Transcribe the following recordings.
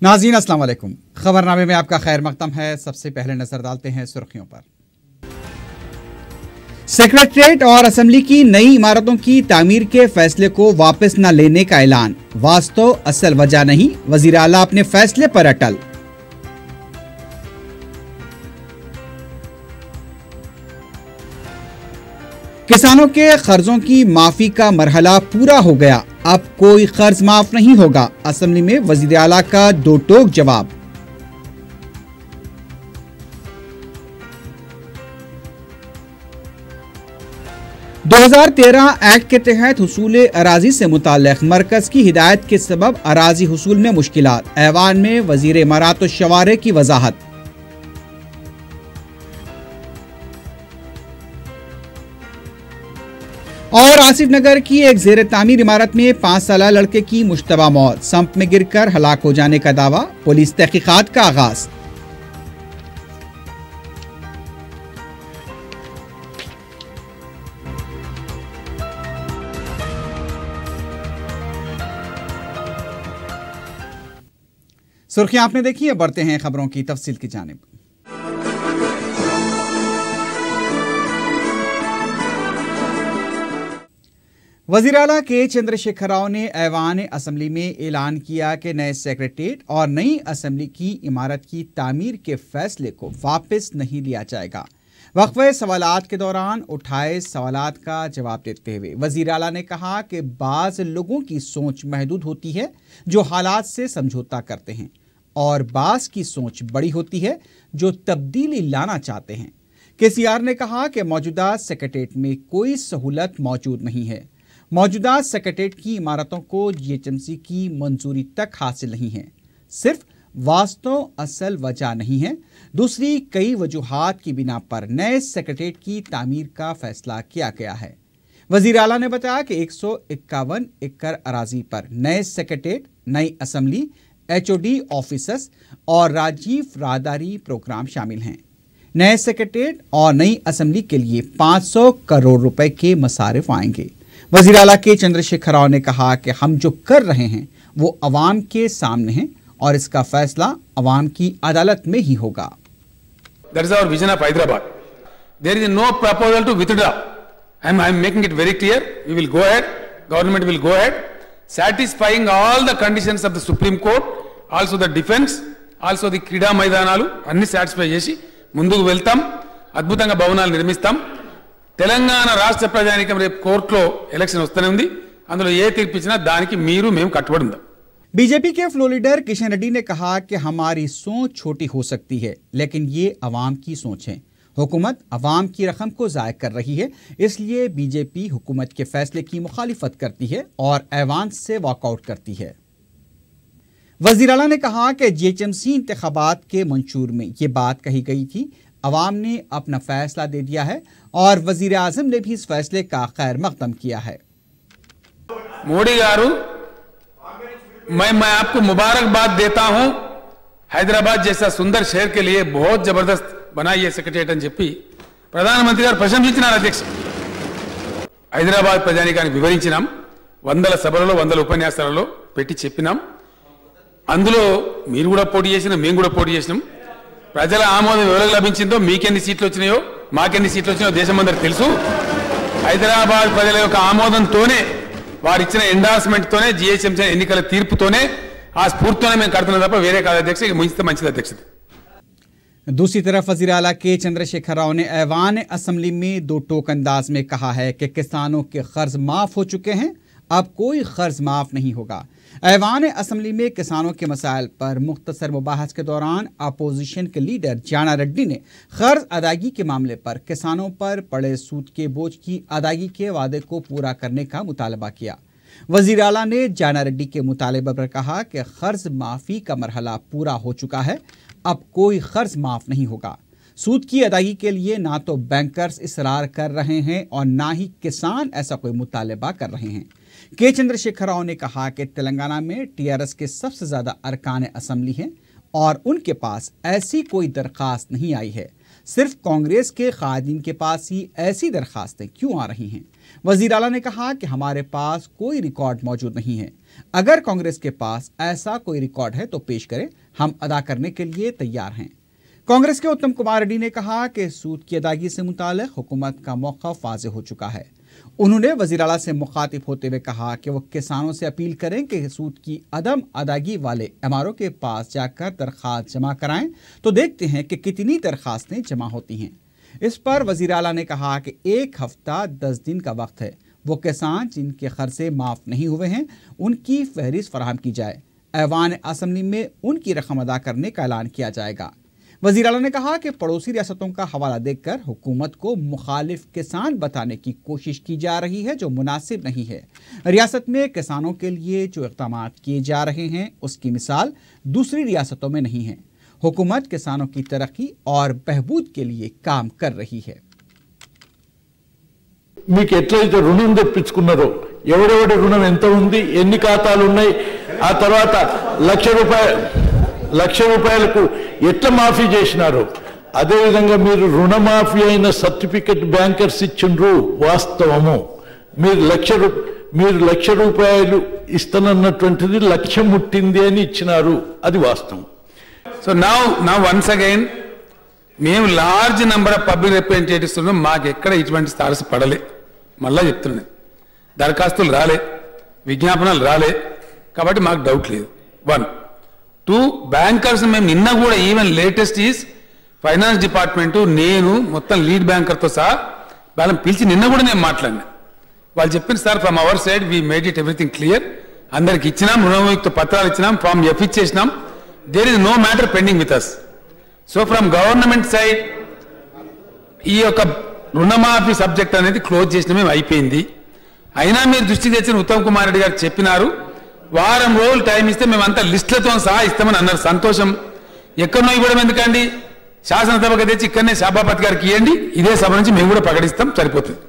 नाज़रीन अस्सलाम वालेकुम। खबरनामे में आपका खैर मकदम है। सबसे पहले नजर डालते हैं सुर्खियों पर। सेक्रेटरीट और असेंबली की नई इमारतों की तामीर के फैसले को वापस न लेने का ऐलान। वास्तव असल वजह नहीं, वजीर आला अपने फैसले पर अटल। किसानों के कर्जों की माफी का मरहला पूरा हो गया, अब कोई कर्ज माफ नहीं होगा। असेंबली में वजीर आला का दो टोक जवाब। दो 2013 एक्ट के तहत हुसूल अराजी से मुताल्लिक मरकज की हिदायत के सबब अराजी हुसूल में मुश्किलात। ऐवान में वजीर इमारात और शवारे की वजाहत। और आसिफ नगर की एक जेर तामीर इमारत में 5 साला लड़के की मुश्तबा मौत, संप में गिरकर हलाक हो जाने का दावा। पुलिस तहकीकात का आगाज। सुर्खियां आपने देखी है, बढ़ते हैं खबरों की तफसील की जानिब। वज़ीर आला के चंद्रशेखर राव ने ऐवान असेंबली में ऐलान किया कि नए सेक्रेटरीट और नई असेंबली की इमारत की तामीर के फैसले को वापस नहीं लिया जाएगा। वक्फे सवालात के दौरान उठाए सवालात का जवाब देते हुए वज़ीर आला ने कहा कि बाज़ लोगों की सोच महदूद होती है जो हालात से समझौता करते हैं, और बाज़ की सोच बड़ी होती है जो तब्दीली लाना चाहते हैं। केसीआर ने कहा कि मौजूदा सेक्रेटरीट में कोई सहूलत मौजूद नहीं है। मौजूदा सेक्रेटरीट की इमारतों को जीएचएमसी की मंजूरी तक हासिल नहीं है। सिर्फ वास्तव असल वजह नहीं है, दूसरी कई वजूहात की बिना पर नए सेक्रेटरीट की तामीर का फैसला किया गया है। वजीर आला ने बताया कि 151 एकड़ अराजी पर नए सेक्रेटरीट, नई असेंबली, एचओडी ऑफिसर्स और राजीव राहदारी प्रोग्राम शामिल हैं। नए सेक्रेटरीट और नई असेंबली के लिए 500 करोड़ रुपए के मसारिफ आएंगे। वज़ीर आला के चंद्रशेखर राव ने कहा कि हम जो कर रहे हैं वो अवाम के सामने है और इसका फैसला अवाम की अदालत में ही होगा। That is our vision of Hyderabad. There is no proposal to withdraw. I am making it very clear. We will go ahead. Government will go ahead, satisfying all the conditions of the Supreme Court, also the defense, also the క్రీడా మైదానాలు అన్ని satisfy చేసి ముందుకు వెళ్తాం. అద్భుతంగా భవనాలు నిర్మిస్తాం. తెలంగాణ రాష్ట్ర ప్రజానీకం రేపు కోర్టులో ఎలక్షన్ వస్తూనే ఉంది. అందులో ఏ తీర్పు ఇచ్చినా దానికి మీరు మేము కట్టుబడి ఉందాం। बीजेपी के फ्लोर लीडर किशन रेड्डी ने कहा कि हमारी सोच छोटी हो सकती है, लेकिन ये अवाम की सोच है। हुकूमत अवाम की रकम को ज़ाय कर रही है, इसलिए बीजेपी हुकूमत के फैसले की मुखालिफत करती है और ऐवान से वॉकआउट करती है। वज़ीर आला ने कहा कि जीएचएमसी इंतखाबात के मंशूर में ये बात कही गई थी। अवाम ने अपना फैसला दे दिया है और वजीर आजम ने भी इस फैसले का खैर मकदम किया है। मोदी गारू, मैं आपको मुबारकबाद देता हूं। हैदराबाद जैसा सुंदर शहर के लिए बहुत जबरदस्त बनाई है सेक्रेटरीट అని చెప్పి ప్రధానమంత్రి గారు ప్రశంసించారు। అధ్యక్ష, హైదరాబాద్ ప్రజానీకానికి వివరించినాం, వందల సభలలో వందల ఉపన్యాసాలలో పెట్టి చెప్పినాం। అందులో మీరు కూడా పోటీ చేసినా, మేము కూడా పోటీ చేసినాం। ప్రజల ఆమోదం ఎవరికి లభించిందో, మీకెన్ని సీట్లు వచ్చినాయో, మాకెన్ని సీట్లు వచ్చినాయో దేశమందరికి తెలుసు। హైదరాబాద్ ప్రజల యొక్క ఆమోదంతోనే, వారు ఇచ్చిన ఎండార్స్మెంట్ తోనే, జీహెచ్ఎంసీ ఎన్నికల తీర్పుతోనే, ఆ స్ఫూర్తితోనే మేము కడుతున్నాం తప్ప వేరే కాదు అధ్యక్ష। మించితే మంచిది అధ్యక్ష। दूसरी तरफ वज़ीर आला के चंद्रशेखर राव ने ऐवान असेंबली में दो टोक अंदाज में कहा है कि किसानों के कर्ज माफ हो चुके हैं, अब कोई कर्ज माफ नहीं होगा। ऐवान असेंबली में किसानों के मसाइल पर मुख्तसर मुबाहस के दौरान अपोजिशन के लीडर जाना रेड्डी ने कर्ज अदायगी के मामले पर किसानों पर पड़े सूद के बोझ की अदायगी के वादे को पूरा करने का मुतालबा किया। वज़ीर आला ने जाना रेड्डी के मुतालबे पर कहा कि कर्ज माफ़ी का मरहला पूरा हो चुका है, अब कोई कर्ज माफ़ नहीं होगा। सूद की अदायगी के लिए ना तो बैंकर्स इसरार कर रहे हैं और ना ही किसान ऐसा कोई मुतालबा कर रहे हैं। के चंद्रशेखर राव ने कहा कि तेलंगाना में टीआरएस के सबसे ज़्यादा अरकान असेंबली हैं और उनके पास ऐसी कोई दरख्वास्त नहीं आई है, सिर्फ कांग्रेस के कायदीन के पास ही ऐसी दरख्वास्तें क्यों आ रही हैं। वज़ीर आला ने कहा कि हमारे पास कोई रिकॉर्ड मौजूद नहीं है, अगर कांग्रेस के पास ऐसा कोई रिकॉर्ड है तो पेश करें, हम अदा करने के लिए तैयार हैं। कांग्रेस के उत्तम कुमार रेड्डी ने कहा कि सूद की अदायगी से मुताल्लिक हुकूमत का मौक़िफ़ वाज़ेह हो चुका है। उन्होंने वज़ीर-ए-आला से मुखातिब होते हुए कहा कि वो किसानों से अपील करें कि सूद की अदम अदायगी वाले एमआरओ के पास जाकर दरख्वास्त जमा कराएं तो देखते हैं कि कितनी दरख्वास्तें जमा होती हैं। इस पर वज़ीर-ए-आला ने कहा कि 1 हफ्ता 10 दिन का वक्त है, वो किसान जिनके खर्चे माफ़ नहीं हुए हैं उनकी फहरिस्त फराहम की जाए। ऐवान असम्बली में उनकी रकम अदा करने का ऐलान किया जाएगा। वज़ीर-ए-आला ने कहा कि पड़ोसी रियासतों का हवाला देकर हुकूमत को मुखालिफ किसान बताने की कोशिश की जा रही है, जो मुनासिब नहीं है। रियासत में किसानों के लिए जो इक़दाम किए जा रहे हैं उसकी मिसाल दूसरी रियासतों में नहीं है। हुकूमत किसानों की तरक्की और बहबूद के लिए काम कर रही है। మీకు ఎట్లయితే రుణం తెప్పించుకున్నారో ఎవరెవడి రుణం ఎంత ఉంది, ఎన్ని ఖాతాలు ఉన్నాయి, ఆ తర్వాత లక్ష రూపాయలకు ఎట్లా మాఫీ చేసినారో అదేవిధంగా మీరు రుణమాఫీ అయిన సర్టిఫికెట్ బ్యాంకర్స్ ఇచ్చిండ్రు వాస్తవము. మీరు లక్ష రూపాయలు ఇస్తానన్నటువంటిది లక్ష్యం ముట్టింది అని ఇచ్చినారు, అది వాస్తవం. సో నౌ వన్స్ అగైన్ మేము large number of public representatives ఉన్నాం, మాకు ఎక్కడ ఇటువంటి స్టార్స్ పడలే. మళ్ళా చెప్తున్నాను, దరఖాస్తులు రాలే, విజ్ఞాపనలు రాలే, కాబట్టి మాకు డౌట్ లేదు. 1, 2 బ్యాంకర్స్ మేము నిన్న కూడా even latest is finance department, నేను మొత్తం లీడ్ బ్యాంకర్తో సహా వాళ్ళని పిలిచి నిన్న కూడా నేను మాట్లాడినా. వాళ్ళు చెప్పిన sir from our side we made it everything clear, అందరికి ఇచ్చినాం, రుణముక్త పత్రాలు ఇచ్చినాం, ఫామ్ ఎఫ్ ఇచ్చేసినాం, there is no matter pending with us. So from government side ఈ యొక్క రుణమాఫీ సబ్జెక్ట్ అనేది క్లోజ్ చేసిన మేము అయిపోయింది. అయినా మీరు దృష్టికి తెచ్చిన ఉత్తమ్ కుమార్ రెడ్డి గారు చెప్పినారు, వారం రోజులు టైం ఇస్తే మేమంతా లిస్టులతో సహా ఇస్తామని అన్నారు. సంతోషం. ఎక్కడనో ఇవ్వడం ఎందుకండి, శాసనసభకు తెచ్చి ఇక్కడనే సభాపతి గారికి ఇవ్వండి, ఇదే సభ నుంచి మేము కూడా ప్రకటిస్తాం, సరిపోతుంది.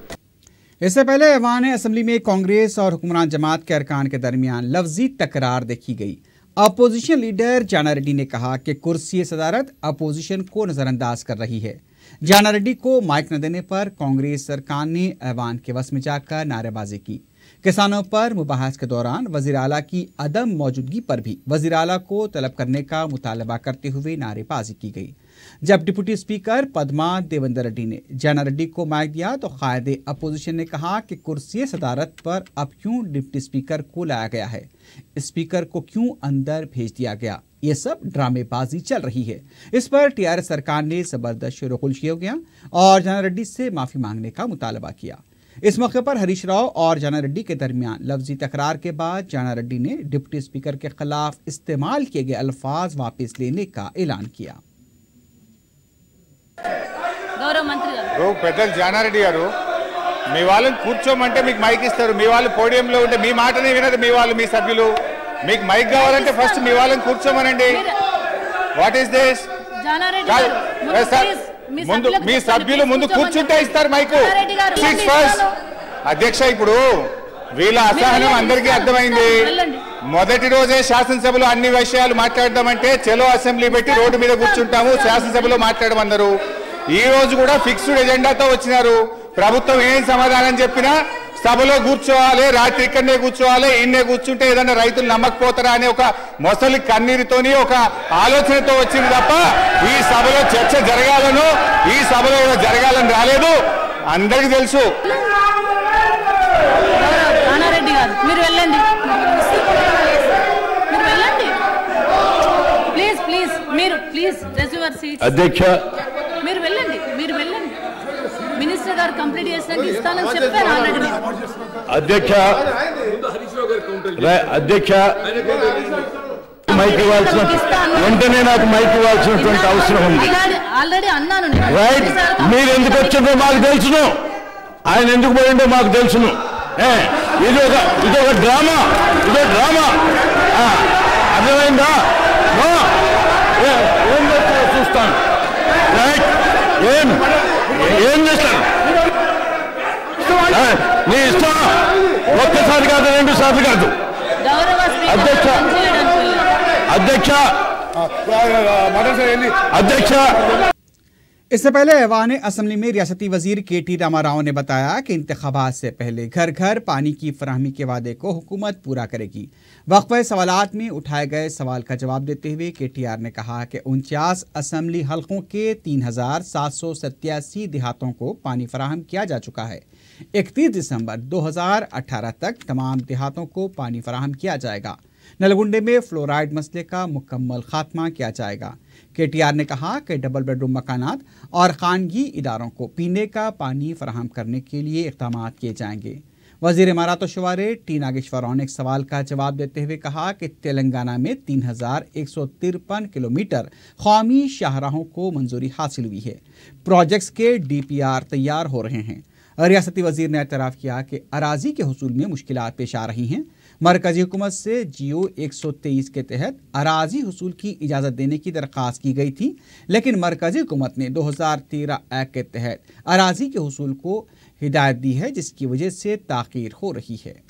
इससे पहले ऐवान असम्बली में कांग्रेस और हुक्मरान जमात के अरकान के दरमियान लफ्जी तकरार देखी गई। अपोजिशन लीडर जाना रेड्डी ने कहा कि कुर्सी सदारत अपोजिशन को नजरअंदाज कर रही है। जाना रेड्डी को माइक न देने पर कांग्रेस सरकार ने ऐवान के वस में जाकर नारेबाजी की। किसानों पर मुबाहस के दौरान वज़ीर आला की अदम मौजूदगी पर भी वज़ीर आला को तलब करने का मुतालबा करते हुए नारेबाजी की गई। जब डिप्टी स्पीकर पद्मा देवेंद्र रेड्डी ने जाना रेड्डी को माइक दिया तो कायदे अपोजिशन ने कहा कि कुर्सी सदारत पर अब क्यों डिप्टी स्पीकर को लाया गया है, स्पीकर को क्यों अंदर भेज दिया गया, ये सब ड्रामेबाजी चल रही है। इस पर टीआरएस सरकार ने जबरदस्त शुरुखुर्शी हो गया और जाना रेड्डी से माफी मांगने का मुतालबा किया। इस मौके पर हरीश राव और जाना रेड्डी के दरमियान लफ्जी तकरार के बाद जाना रेड्डी ने डिप्टी स्पीकर के खिलाफ इस्तेमाल किए गए अल्फाज वापस लेने का ऐलान किया। గౌరవ మంత్రి గారు, పెద్దలు జానారెడ్డి గారు, మీ వాళ్ళని కూర్చోమంటే మీకు మైక్ ఇస్తారు, మీ వాళ్ళు పోడియంలో ఉంటే మీ మాటనే వినరు, మీ వాళ్ళు మీ సభ్యులు. మీకు మైక్ కావాలంటే ఫస్ట్ మీ వాళ్ళని కూర్చోమనండి. What is this? ముందు మీ సభ్యులు ముందు కూర్చుంటే ఇస్తారు మైకు. అధ్యక్ష, ఇప్పుడు వీళ్ళ అసహనం అందరికీ అర్థమైంది. మొదటి రోజే శాసనసభలో అన్ని విషయాలు మాట్లాడదామంటే చలో అసెంబ్లీ పెట్టి రోడ్డు మీద కూర్చుంటాము, శాసనసభలో మాట్లాడమన్నారు. ఈ రోజు కూడా ఫిక్స్డ్ ఎజెండాతో వచ్చినారు. ప్రభుత్వం ఏం సమాధానం చెప్పినా సభలో కూర్చోవాలి, రాత్రి ఇక్కడనే కూర్చోవాలి, ఇన్నే కూర్చుంటే ఏదన్నా రైతులు నమ్మకపోతారా అనే ఒక మొసలి కన్నీరుతోని ఒక ఆలోచనతో వచ్చింది తప్ప ఈ సభలో చర్చ జరగాలను, ఈ సభలో జరగాలని రాలేదు, అందరికీ తెలుసు. మీరు వెళ్ళండి, మీరు వెళ్ళండి, ప్లీజ్ ప్లీజ్, మీరు ప్లీజ్ రెస్ట్ యువర్ సీట్స్. అధ్యక్ష, మీరు వెళ్ళండి, మీరు వెళ్ళండి. మినిస్టర్ గారు కంప్లీట్ చేసినాక ఇస్తానని చెప్పారు ఆల్రెడీ. అధ్యక్ష, మైక్ ఇవ్వాల్సిన వెంటనే నాకు మైక్ ఇవ్వాల్సినటువంటి అవసరం ఉంది. ఆల్రెడీ అన్నాను. రైట్, మీరు ఎందుకు వచ్చిందో మాకు తెలుసును, ఆయన ఎందుకు పోయిండో మాకు తెలుసును. ఇది ఒక డ్రామా, అర్థమైందా? ఏం చేస్తారో చూస్తాను. రైట్, ఏం చేస్తాను? నీ ఇష్టం, ఒక్కసారి కాదు, 2 సార్లు కాదు. అధ్యక్ష इससे पहले ऐवान असम्बली में रियासती वजीर के.टी. रामाराव ने बताया कि इंतखाबात से पहले घर घर पानी की फराहमी के वादे को हुकूमत पूरा करेगी। वक्फे सवालात में उठाए गए सवाल का जवाब देते हुए के.टी.आर. ने कहा कि 49 असम्बली हल्कों के 3787 देहातों को पानी फराहम किया जा चुका है। 31 दिसंबर 2018 तक तमाम देहातों को पानी फराहम किया जाएगा। नलगुंडे में फ्लोराइड मसले का मुकम्मल खात्मा किया जाएगा। के.टी.आर. ने कहा कि डबल बेडरूम मकानात और खानगी इदारों को पीने का पानी फराहम करने के लिए इक़दाम किए जाएंगे। वज़ीर इमारत और शुमारे टी नागेश्वर राव ने एक सवाल का जवाब देते हुए कहा कि तेलंगाना में 3153 किलोमीटर कौमी शाहराहों को मंजूरी हासिल हुई है। प्रोजेक्ट्स के DPR तैयार हो रहे हैं। रियासती वजीर ने एतराफ़ किया कि अराजी के हुसूल में मुश्किलात पेश आ रही हैं। मरकजी हुकूमत से जियो 123 के तहत अराजी हुसूल की इजाज़त देने की दरख्वास्त की गई थी, लेकिन मरकजी हुकूमत ने 2013 एक्ट के तहत अराजी के हुसूल को हिदायत दी है, जिसकी वजह से ताख़ीर हो रही है।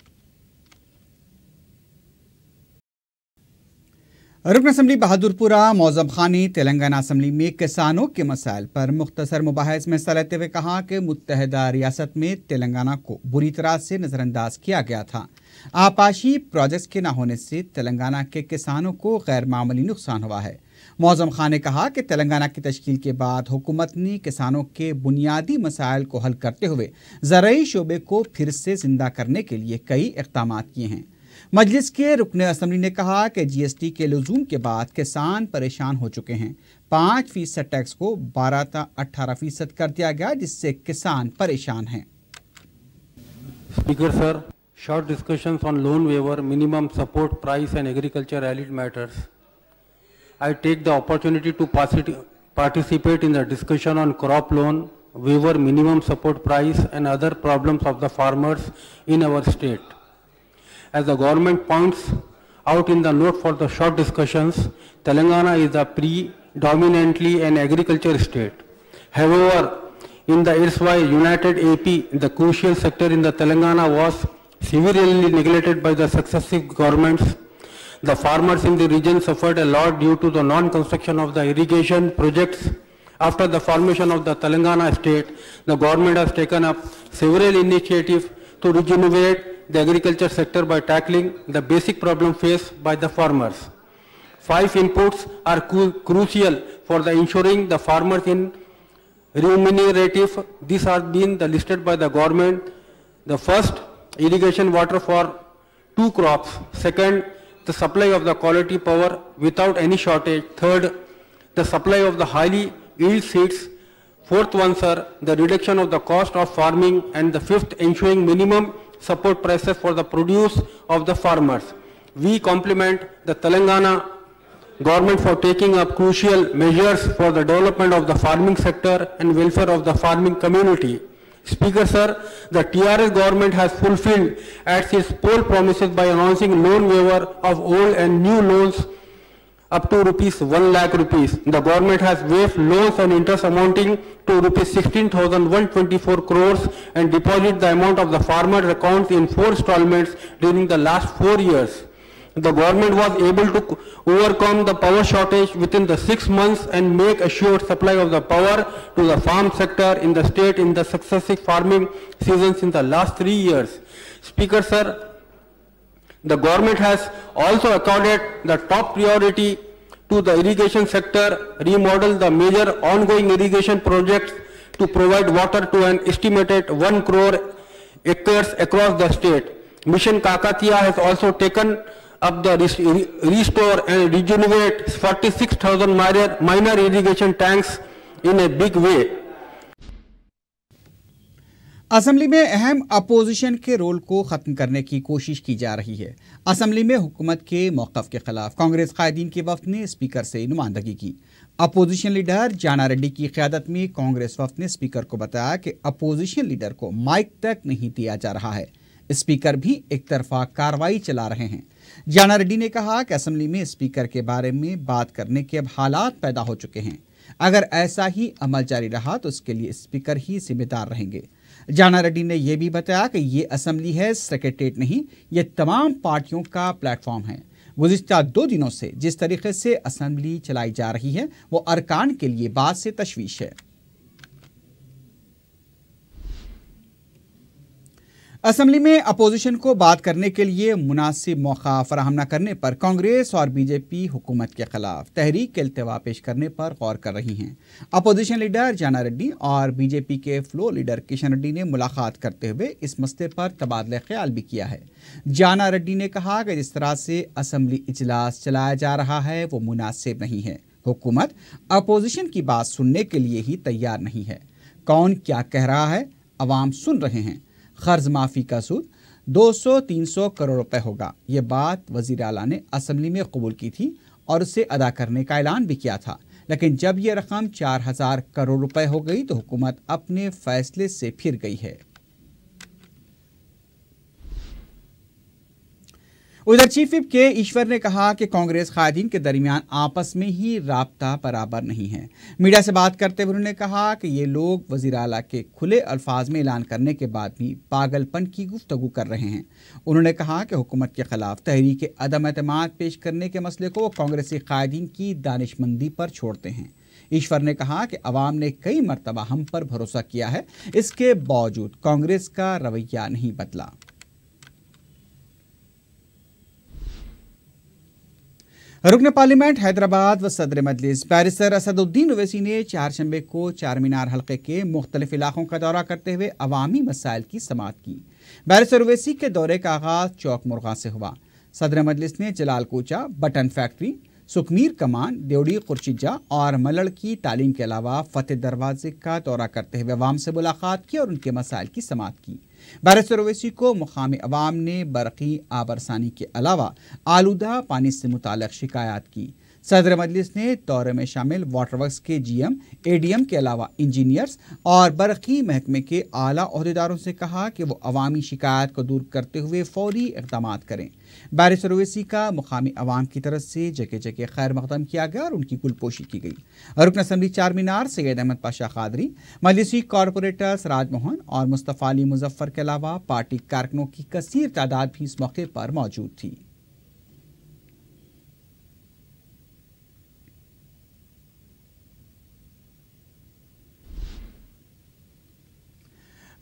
रुकन असम्बली बहादुरपुरा मौज़म खान ने तेलंगाना असम्बली में किसानों के मसाइल पर मुख्तसर मुबाहिस में हिस्सा लेते हुए कहा कि मुत्तहदा रियासत में तेलंगाना को बुरी तरह से नज़रअंदाज किया गया था। आपाशी प्रोजेक्ट्स के न होने से तेलंगाना के किसानों को गैर मामूली नुकसान हुआ है। मौज़म खान ने कहा कि तेलंगाना की तश्कील के बाद हुकूमत ने किसानों के बुनियादी मसाइल को हल करते हुए ज़राई शोबे को फिर से जिंदा करने के लिए कई इक़दाम किए हैं। मजलिस के रुकन असम्बली ने कहा कि GST के लुज़ूम के बाद किसान परेशान हो चुके हैं। 5% टैक्स को 12 से 18% कर दिया गया, जिससे किसान परेशान हैं। Speaker sir, short discussions on loan waiver, minimum support price and agriculture allied matters. I take the opportunity to participate in the discussion on crop loan, waiver, minimum support price and other problems of the farmers in our state. As the government points out in the note for the short discussions, Telangana is a predominantly an agriculture state. However, in the erstwhile United AP, the crucial sector in the Telangana was severely neglected by the successive governments. The farmers in the region suffered a lot due to the non-construction of the irrigation projects. After the formation of the Telangana state, the government has taken up several initiatives to rejuvenate the agriculture sector by tackling the basic problem faced by the farmers. 5 inputs are crucial for the ensuring the farmers in remunerative. These are being listed by the government. The first, irrigation water for 2 crops. Second, the supply of the quality power without any shortage. Third, the supply of the highly yield seeds. Fourth one, sir, the reduction of the cost of farming. And the fifth, ensuring minimum support prices for the produce of the farmers. We compliment the Telangana government for taking up crucial measures for the development of the farming sector and welfare of the farming community. Speaker sir, the TRS government has fulfilled its poll promises by announcing loan waiver of old and new loans up to ₹1 lakh. The government has waived loans and interest amounting to ₹16,124 crores and deposited the amount of the farmer's accounts in 4 installments during the last 4 years. The government was able to overcome the power shortage within the 6 months and make assured supply of the power to the farm sector in the state in the successive farming seasons in the last 3 years. Speaker sir, the government has also accorded the top priority to the irrigation sector, remodel the major ongoing irrigation projects to provide water to an estimated 1 crore acres across the state. Mission Kakatiya has also taken up the restore and rejuvenate 46,000 minor irrigation tanks in a big way. Assembly में अहम opposition के role को ख़त्म करने की कोशिश की जा रही है। असम्बली में हुकूमत के मौक़िफ़ के खिलाफ कांग्रेस कायदीन के वफ़द ने स्पीकर से नुमाइंदगी की। अपोजिशन लीडर जाना रेड्डी की क़यादत में कांग्रेस वफ़द ने स्पीकर को बताया कि अपोजिशन लीडर को माइक तक नहीं दिया जा रहा है। स्पीकर भी एक तरफा कार्रवाई चला रहे हैं। जाना रेड्डी ने कहा कि असम्बली में स्पीकर के बारे में बात करने के अब हालात पैदा हो चुके हैं। अगर ऐसा ही अमल जारी रहा तो इसके लिए स्पीकर ही जिम्मेदार रहेंगे। जाना रेड्डी ने यह भी बताया कि ये असम्बली है, सेक्रेटेरिएट नहीं, ये तमाम पार्टियों का प्लेटफॉर्म है। गुज़िश्ता 2 दिनों से जिस तरीके से असम्बली चलाई जा रही है वो अरकान के लिए बात से तशवीश है। असेंबली में अपोजिशन को बात करने के लिए मुनासिब मौका फराहम न करने पर कांग्रेस और बीजेपी हुकूमत के खिलाफ तहरीक इल्तिवा पेश करने पर गौर कर रही हैं। अपोजिशन लीडर जाना रेड्डी और बीजेपी के फ्लोर लीडर किशन रेड्डी ने मुलाकात करते हुए इस मसले पर तबादला ख्याल भी किया है। जाना रेड्डी ने कहा कि जिस तरह से असेंबली इजलास चलाया जा रहा है वो मुनासिब नहीं है। हुकूमत अपोजिशन की बात सुनने के लिए ही तैयार नहीं है। कौन क्या कह रहा है अवाम सुन रहे हैं। कर्ज माफी का सूद 200-300 करोड़ रुपए होगा। ये बात वजीर आला ने असेंबली में कबूल की थी और उसे अदा करने का ऐलान भी किया था, लेकिन जब यह रकम 4000 करोड़ रुपए हो गई तो हुकूमत अपने फैसले से फिर गई है। उधर चीफ विप के ईश्वर ने कहा कि कांग्रेस कायदीन के दरमियान आपस में ही राब्ता बराबर नहीं है। मीडिया से बात करते हुए उन्होंने कहा कि ये लोग वजीर आला के खुले अल्फाज में ऐलान करने के बाद भी पागलपन की गुफ्तगू कर रहे हैं। उन्होंने कहा कि हुकूमत के खिलाफ तहरीक अदम एतमाद पेश करने के मसले को वो कांग्रेसी कायदीन की दानिशमंदी पर छोड़ते हैं। ईश्वर ने कहा कि अवाम ने कई मरतबा हम पर भरोसा किया है, इसके बावजूद कांग्रेस का रवैया नहीं बदला। रुकन पार्लियामेंट हैदराबाद व सदर मजलिस बैरिस्टर असदुद्दीन ओवैसी ने चारशंबे को चार मीनार हल्के के मुख्तलिफ इलाकों का दौरा करते हुए अवामी मसाइल की समाअत की। बैरिस्टर ओवैसी के दौरे का आगाज चौक मुर्गा से हुआ। सदर मजलिस ने जलाल कोचा, बटन फैक्ट्री, सुखमीर कमान, देवड़ी खुर्शीजा और मलड़ की तालीम के अलावा फतेह दरवाजे का दौरा करते हुए अवाम से मुलाकात की और उनके मसाइल की समाअत की। बैरिस्टर ओवैसी को मुकामी अवाम ने बरक़ी आबरसानी के अलावा आलूदा पानी से मुताल्लिक़ शिकायत की। सदर मजलिस ने दौरे में शामिल वाटर वर्क्स के GM, ADM के अलावा इंजीनियर्स और बरक़ी महकमे के आला अहदेदारों से कहा कि वो अवामी शिकायत को दूर करते हुए फौरी इक़दाम करें। बैरिस्टर ओवैसी का मुकामी अवाम की तरफ से जगह जगह खैर मक़दम किया गया और उनकी कुलपोशी की गई। रुकन असम्बली चार मीनार सैयद अहमद पाशा कादरी, मजलिसी कॉरपोरेटर्स राजमोहन और मुस्तफ़ा अली मुजफ्फर के अलावा पार्टी कारकुनों की कसीर तादाद भी इस मौके पर मौजूद थी।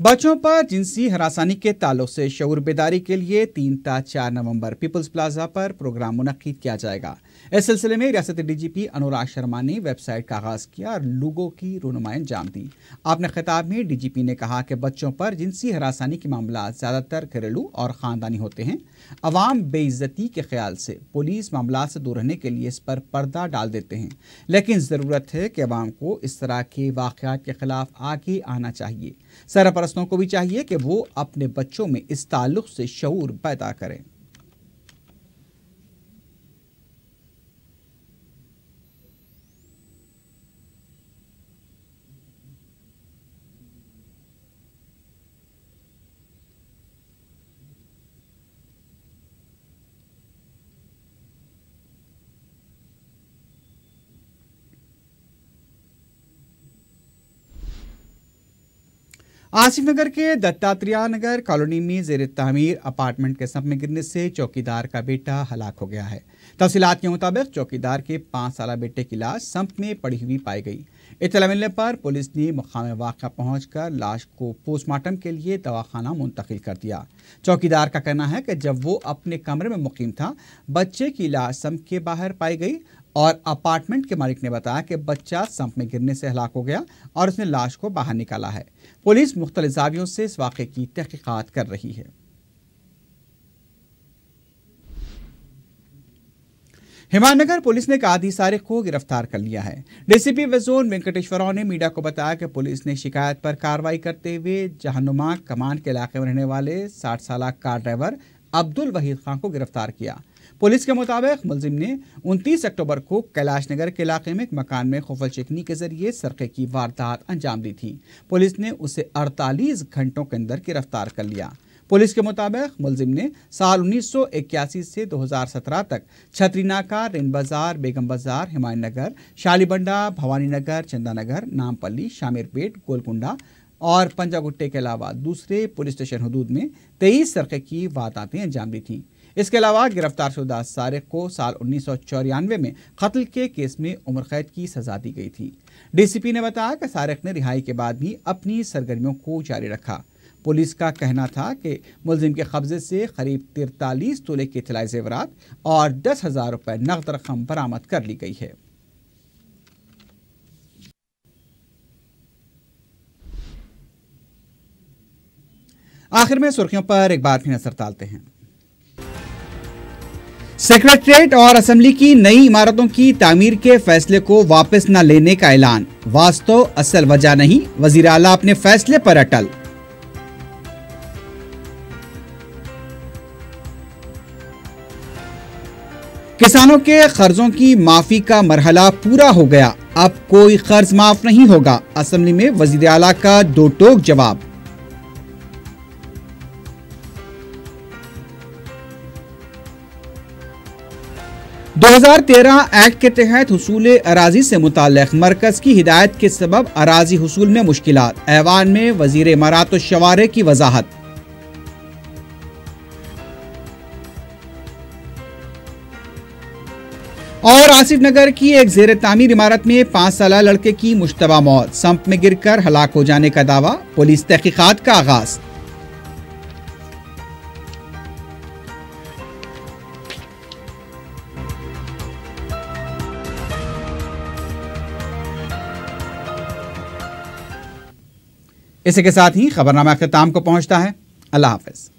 बच्चों पर जिनसी हरासानी के ताल्लुक से शऊर बेदारी के लिए 3 ta 4 नवंबर पीपल्स प्लाजा पर प्रोग्राम मुनक्किद किया जाएगा। इस सिलसिले में रियासती DGP अनुराग शर्मा ने वेबसाइट का आगाज किया और लोगों की रहनुमाई अंजाम दी। अपने खिताब में DGP ने कहा कि बच्चों पर जिनसी हरासानी के मामला ज़्यादातर घरेलू और ख़ानदानी होते हैं। अवाम बेइज्जती के ख्याल से पुलिस मामला से दूर रहने के लिए इस पर पर्दा डाल देते हैं, लेकिन ज़रूरत है कि अवाम को इस तरह के वाक़यात के खिलाफ आगे आना चाहिए। सरपरस्तों को भी चाहिए कि वो अपने बच्चों में इस ताल्लुक से शऊर पैदा करें। आसिफ नगर के दत्तात्रेय नगर कॉलोनी में ज़ेर तामीर अपार्टमेंट के संप में गिरने से चौकीदार का बेटा हलाक हो गया है। तफसीलात के मुताबिक चौकीदार के 5 साला बेटे की लाश संप में पड़ी हुई पाई गई। इत्तला मिलने पर पुलिस ने मकाम वाक़ा पहुंचकर लाश को पोस्टमार्टम के लिए दवाखाना मुंतकिल कर दिया। चौकीदार का कहना है कि जब वो अपने कमरे में मुकीम था, बच्चे की लाश संप के बाहर पाई गई और अपार्टमेंट के मालिक ने बताया कि बच्चा संप में गिरने से हलाक हो गया और उसने लाश को बाहर निकाला है। पुलिस मुख्तलिफ ज़ावियों से इस वाक़े की तहक़ीक़ात कर रही है। हिमायतनगर पुलिस ने एक आधी सारिक को गिरफ्तार कर लिया है। DCP वेज़ोन वेंकटेश्वराव ने मीडिया को बताया कि पुलिस ने शिकायत पर कार्रवाई करते हुए जहानुमा कमान के इलाके में रहने वाले 60 साला कार ड्राइवर अब्दुल वहीद खान को गिरफ्तार किया। पुलिस के मुताबिक मुलजिम ने 29 अक्टूबर को कैलाश नगर के इलाके में एक मकान में खुफल चिकनी के जरिए सरके की वारदात अंजाम दी थी। पुलिस ने उसे 48 घंटों के अंदर गिरफ्तार कर लिया। पुलिस के मुताबिक मुलजिम ने साल 1981 से 2017 तक छतरीनाका, रेन बाजार, बेगम बाजार, हिमायतनगर, शालीबंडा, भवानी नगर, चंदानगर, नामपल्ली, शामिरपेट, गोलकुंडा और पंजागुट्टे के अलावा दूसरे पुलिस स्टेशन हदूद में 23 सरके की वारदातें अंजाम दी थी। इसके अलावा गिरफ्तारशुदा सारिक को साल 1994 में कत्ल के केस में उम्र कैद की सजा दी गई थी। DCP ने बताया कि सारिक ने रिहाई के बाद भी अपनी सरगर्मियों को जारी रखा। पुलिस का कहना था कि मुलजिम के कब्जे से करीब 43 तोले के इत्तलाई जेवरात और 10,000 रुपए नकद रकम बरामद कर ली गई है। आखिर में सुर्खियों पर एक बार फिर नजर डालते हैं। सेक्रेटरीट और असेंबली की नई इमारतों की तामीर के फैसले को वापस न लेने का ऐलान, वास्तव असल वजह नहीं, वजीर आला अपने फैसले पर अटल। किसानों के कर्जों की माफी का मरहला पूरा हो गया, अब कोई कर्ज माफ नहीं होगा, असेंबली में वजीर आला का दो टोक जवाब। दो 2013 एक्ट के तहत हुसूल अराजी से मुताल्लिक मरकज की हिदायत के सबब अराजी हुसूल में मुश्किलात, ऐवान में वजीर इमारात और शवारे की वजाहत। और आसिफ नगर की एक जेर तामीर इमारत में 5 साला लड़के की मुश्तबा मौत, संप में गिरकर हलाक हो जाने का दावा, पुलिस तहकीकात का आगाज। इसी के साथ ही खबरनामा अख्ताम को पहुंचता है। अल्लाह हाफिज।